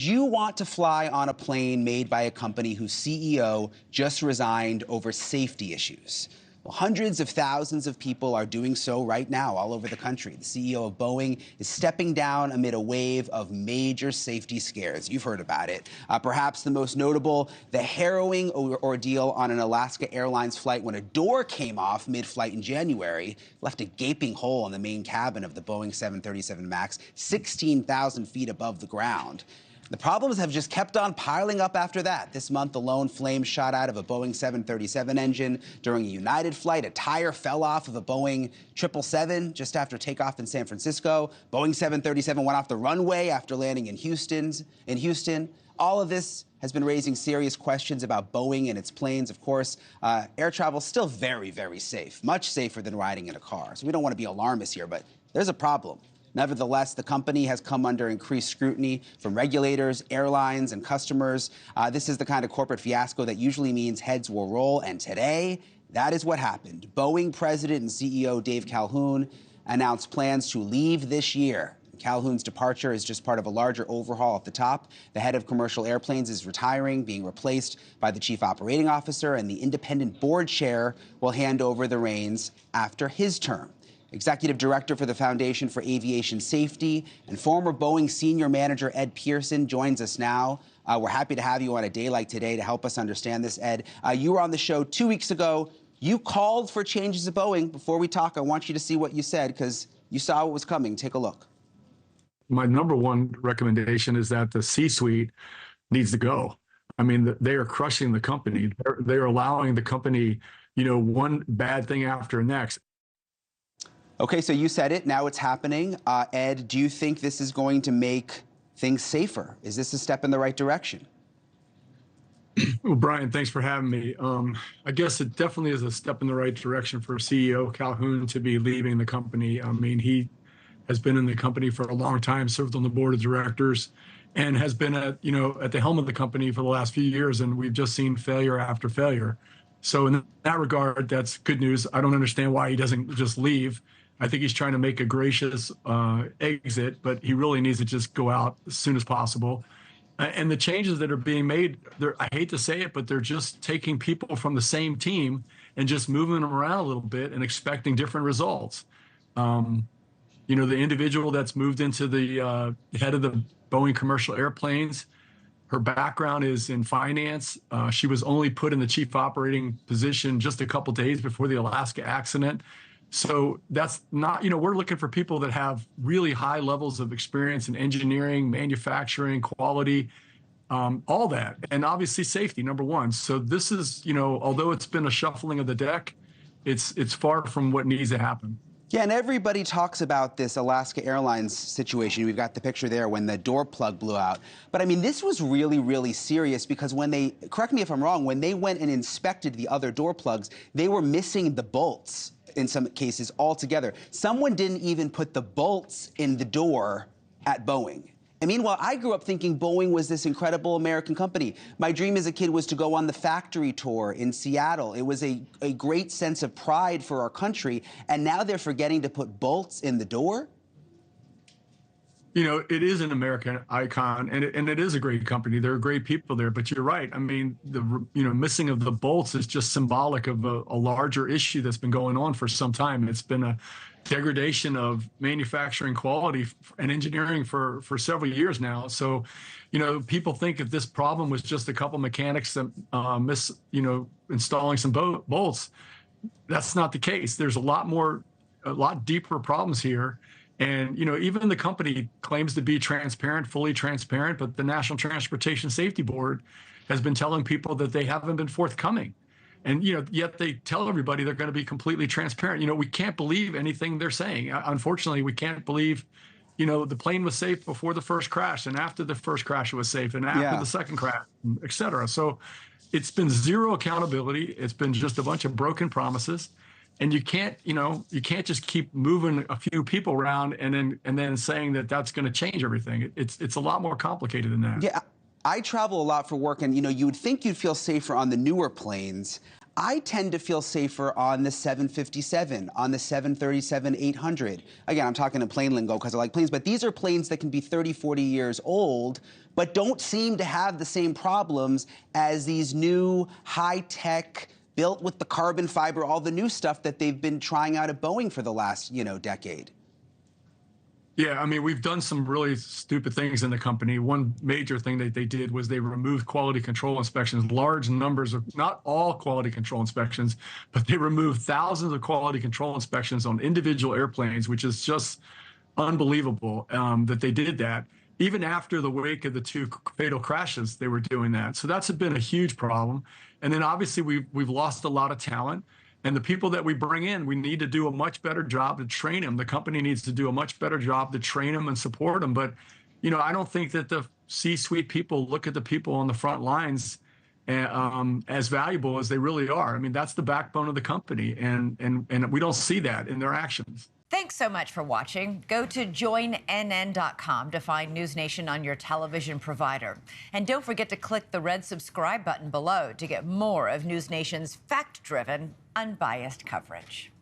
Do you want to fly on a plane made by a company whose CEO just resigned over safety issues? Well, hundreds of thousands of people are doing so right now all over the country. The CEO of Boeing is stepping down amid a wave of major safety scares. You've heard about it. Perhaps the most notable, the harrowing ordeal on an Alaska Airlines flight when a door came off mid-flight in January, left a gaping hole in the main cabin of the Boeing 737 MAX, 16,000 feet above the ground. The problems have just kept on piling up after that. This month alone, flames shot out of a Boeing 737 engine during a United flight. A tire fell off of a Boeing 777 just after takeoff in San Francisco. Boeing 737 went off the runway after landing in Houston. All of this has been raising serious questions about Boeing and its planes. Of course, air travel is still very, very safe, much safer than riding in a car. So we don't want to be alarmist here, but there's a problem. Nevertheless, the company has come under increased scrutiny from regulators, airlines, and customers. This is the kind of corporate fiasco that usually means heads will roll, and today, that is what happened. Boeing President and CEO Dave Calhoun announced plans to leave this year. Calhoun's departure is just part of a larger overhaul at the top. The head of commercial airplanes is retiring, being replaced by the chief operating officer, and the independent board chair will hand over the reins after his term. Executive Director for the Foundation for Aviation Safety and former Boeing senior manager Ed Pierson joins us now. We're happy to have you on a day like today to help us understand this, Ed. You were on the show 2 weeks ago. You called for changes at Boeing. Before we talk, I want you to see what you said because you saw what was coming. Take a look. My number one recommendation is that the C-suite needs to go. I mean, they are crushing the company. They're allowing the company, one bad thing after the next. Okay, so you said it. Now it's happening. Ed, do you think this is going to make things safer? Is this a step in the right direction? Well, Brian, thanks for having me. I guess it definitely is a step in the right direction for CEO Calhoun to be leaving the company. I mean, he has been in the company for a long time, served on the board of directors, and has been at the helm of the company for the last few years, and we've just seen failure after failure. So in that regard, that's good news. I don't understand why he doesn't just leave. I think he's trying to make a gracious exit, but he really needs to just go out as soon as possible. And the changes that are being made, I hate to say it, but they're just taking people from the same team and just moving them around a little bit and expecting different results. The individual that's moved into the head of the Boeing commercial airplanes, her background is in finance. She was only put in the chief operating position just a couple days before the Alaska accident. So that's not, we're looking for people that have really high levels of experience in engineering, manufacturing, quality, all that. And obviously safety, number one. So this is, although it's been a shuffling of the deck, it's far from what needs to happen. Yeah, and everybody talks about this Alaska Airlines situation. We've got the picture there when the door plug blew out. But I mean, this was really, really serious because when they, correct me if I'm wrong, when they went and inspected the other door plugs, they were missing the bolts in some cases altogether. Someone didn't even put the bolts in the door at Boeing. And meanwhile, I grew up thinking Boeing was this incredible American company. My dream as a kid was to go on the factory tour in Seattle. It was a great sense of pride for our country. And now they're forgetting to put bolts in the door? It is an American icon, and it is a great company. There are great people there, but you're right. I mean, the missing of the bolts is just symbolic of a larger issue that's been going on for some time. It's been a degradation of manufacturing quality and engineering for several years now. So, people think if this problem was just a couple mechanics that installing some bolts, that's not the case. There's a lot deeper problems here. And, even the company claims to be transparent, fully transparent, but the National Transportation Safety Board has been telling people that they haven't been forthcoming. And, yet they tell everybody they're going to be completely transparent. We can't believe anything they're saying. Unfortunately, we can't believe, the plane was safe before the first crash, and after the first crash it was safe, and after the second crash, et cetera. So it's been zero accountability. It's been just a bunch of broken promises. And you can't just keep moving a few people around and then saying that that's going to change everything. It's a lot more complicated than that. Yeah, I travel a lot for work, and you would think you'd feel safer on the newer planes. I tend to feel safer on the 757, on the 737-800. Again, I'm talking in plane lingo because I like planes, but these are planes that can be 30, 40 years old, but don't seem to have the same problems as these new high-tech, built with the carbon fiber, all the new stuff that they've been trying out at Boeing for the last, decade. Yeah, I mean, we've done some really stupid things in the company. One major thing that they did was they removed quality control inspections, large numbers of, not all quality control inspections, but they removed thousands of quality control inspections on individual airplanes, which is just unbelievable that they did that. Even after the wake of the two fatal crashes, they were doing that. So that's been a huge problem. And then obviously we've lost a lot of talent. And the people that we bring in, we need to do a much better job to train them. The company needs to do a much better job to train them and support them. But, I don't think that the C-suite people look at the people on the front lines as valuable as they really are. I mean, that's the backbone of the company. And we don't see that in their actions. Thanks so much for watching. Go to joinnn.com to find NewsNation on your television provider. And don't forget to click the red subscribe button below to get more of NewsNation's fact-driven, unbiased coverage.